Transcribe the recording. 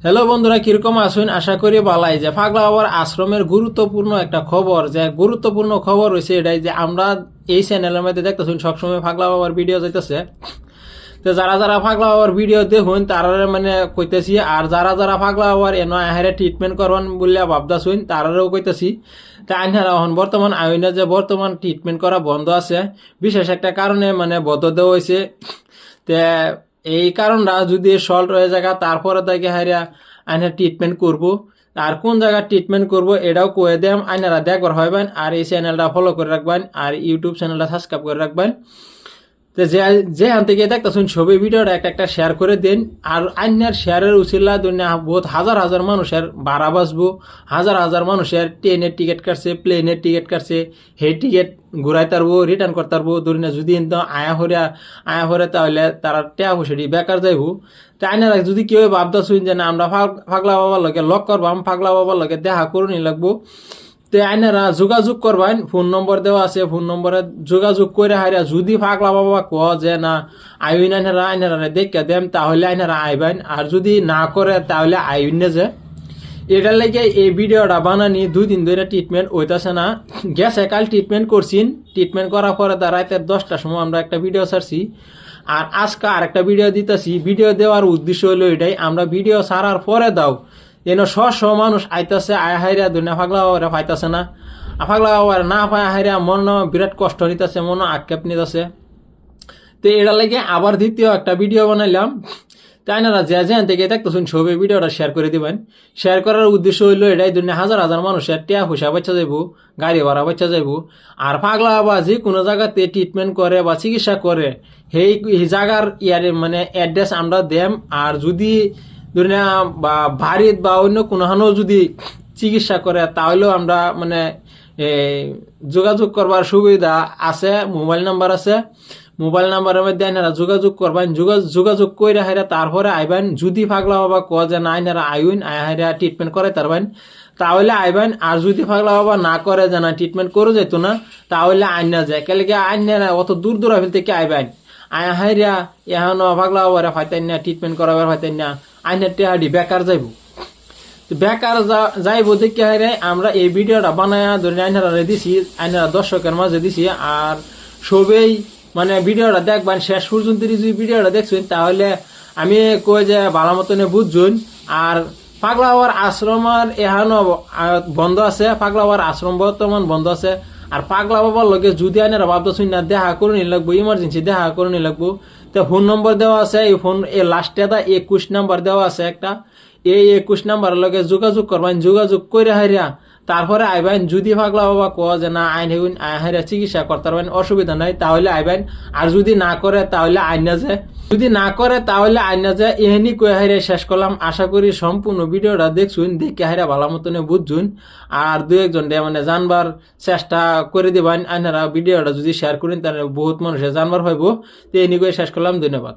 Hello বন্ধুরা, কিরকম আছেন? আশা করি ভালাই। যে পাগলা বাবার আশ্রমের গুরুত্বপূর্ণ একটা খবর, যে গুরুত্বপূর্ণ খবর হয়েছে এটাই যে আমরা এই চ্যানেলের মধ্যে দেখতেছি সবসময় পাগলা বাবার ভিডিও যাইতেছে। তো যারা যারা পাগলা বাবার ভিডিও দেখুন তারা মানে কইতেছি, আর যারা যারা পাগলা বাবার এনে আহারে ট্রিটমেন্ট করবেন বলে ভাবতেছুন তারাও কইতেছি। তা আইনারা এখন বর্তমান আইনে যে বর্তমান ট্রিটমেন্ট করা বন্ধ আছে বিশেষ একটা কারণে মানে বদ্ধ দেওয়া হয়েছে। তে এই কারণটা যদি সলভ হয়ে যায় তারপরে তাকে হারিয়া আইনার ট্রিটমেন্ট করব। আর কোন জায়গায় ট্রিটমেন্ট করব এটাও কয়ে দেম, আইনারা দেখবার হইবেন। আর এই চ্যানেলটা ফলো করে রাখবেন আর ইউটিউব চ্যানেলটা সাবস্ক্রাইব করে রাখবেন। তো যেখান থেকে দেখতেছেন ছবি ভিডিওটা একটা একটা শেয়ার করে দিন। আর আইনার শেয়ারের উচিল্লা দুনিয়া বহুত হাজার হাজার মানুষের ভাড়া বাঁচবো, হাজার হাজার মানুষের ট্রেনের টিকিট কাটছে, প্লেনের টিকিট কাটছে, সেই টিকিট ঘুরাই তারবো, রিটার্ন করতে পারবো। দুনিয়া যদি আয়া হরে তাহলে তারা টেয়া পয়সাটি বেকার যাইব। তো আইনারা যদি কেউ ভাবতেছুন যে না আমরা পাগলা বাবার লগে লক করবাম, পাগলা বাবার লগে দেখা করুন লাগবো, তো আইনারা যোগাযোগ করবেন। ফোন নম্বর দেওয়া আছে, ফোন নম্বরে যোগাযোগ করে হারিয়া যদি পাগলা বাবা ক যে না আইন আইনারা দেখে দেন তাহলে আইনারা আইবেন। আর যদি না করে তাহলে আইন না। যে এটার লাগে এই ভিডিওটা বানানি 2 দিন ধরে ট্রিটমেন্ট হইতেছে না। গেছে কাল ট্রিটমেন্ট করছি, ট্রিটমেন্ট করার পরে রাতে 10টার সময় আমরা একটা ভিডিও ছাড়ছি। আর আজকে আর একটা ভিডিও দিতেছি। ভিডিও দেওয়ার উদ্দেশ্য হলো এটাই, আমরা ভিডিও ছাড়ার পরে দাও যেন শ মানুষ আইতাছে, আয়া হাইরা দুনিয়া পাগলা বাবারে পাইতাছে না, পাগলা বাবার না পায় হাইরা মন বিরাট কষ্ট নিতেছে, মন আক্ষেপ নিতেছে। তো এটা লাগে আবার দ্বিতীয় একটা ভিডিও বানাইলাম। তাই না, যে যেখান থেকে দেখতেছেন ছবি ভিডিওটা শেয়ার করে দিবেন। শেয়ার করার উদ্দেশ্য হইলো এটাই, দুনিয়া হাজার হাজার মানুষের টিয়া পয়সা বাচ্চা যাইব, গাড়ি ভাড়া বাচ্চা যাইব। আর পাগলা বাবা যে কোনো জায়গাতে ট্রিটমেন্ট করে বা চিকিৎসা করে সেই জায়গার ইয়ারে মানে অ্যাড্রেস আমরা দেম। আর যদি দুনিয়া বা ভারত বা অন্য কোনোখানো যদি চিকিৎসা করে তাহলেও আমরা মানে যোগাযোগ করবার সুবিধা আছে, মোবাইল নাম্বার আছে। মোবাইল নাম্বারের মধ্যে আইনারা যোগাযোগ করবেন, যোগাযোগ করে হাইরা তারপরে আইবেন। যদি পাগলা বাবা ক যে না আইনারা আইন হাইরা ট্রিটমেন্ট করে তারবেন তাহলে আইবেন। আর যদি পাগলা বাবা না করে যে না ট্রিটমেন্ট করে যেত না তাহলে আইন না যায়। কেলেকে আইনারা অত দূর দূরাভিল থেকে আইবেন, আয়া হাইরা এখন পাগলা বাবারা ফাইতেন না, ট্রিটমেন্ট করাবার ফাইতেন না, আইনের টেহাডি বেকার যাইব। বেকার যাইব দেখে হাইরে আমরা এই ভিডিওটা বানায় ধরে আইনারা দিছি, আইনারা দর্শকের মাঝে দিছি। আর সবেই মানে ভিডিওটা দেখবেন শেষ পর্যন্ত। যদি ভিডিওটা দেখছেন তাহলে আমি কই যে ভালো মতনে বুঝছুন। আর পাগলা বাবার আশ্রমের এখানো বন্ধ আছে, পাগলা বাবার আশ্রম বর্তমান বন্ধ আছে। আর পাগলা বাবার লগে যদি আইনারা ভাবতেছুন না দেখা করে নিয়ে লাগবো, ইমার্জেন্সি দেখা করে নিয়ে লাগবো, তো ফোন নম্বর দেওয়া আছে। এই ফোন এ লাস্টে 21 নাম্বার দেওয়া আছে একটা, এই 21 নাম্বারের লগে যোগাযোগ করবেন। যোগাযোগ করে হাইরা তারপরে আইবেন। যদি পাগলা বাবা ক যে না আইন হইন হাইরা চিকিৎসা করতে পারবেন, অসুবিধা নাই, তাহলে আইবেন। আর যদি না করে তাহলে আইন না যায়, যদি না করে তাহলে আইন না যায়। এহেনি কয়ে হাইরা শেষ করলাম। আশা করি সম্পূর্ণ ভিডিওটা দেখছুন, দেখে হাইরা ভালো মতনে বুঝছুন। আর 2-1 মানে জানবার চেষ্টা করে দিবেন। আইনারা ভিডিওটা যদি শেয়ার করেন তাহলে বহুত মানুষের জানবার হইব। তো এহেনি কয়ে শেষ করলাম। ধন্যবাদ।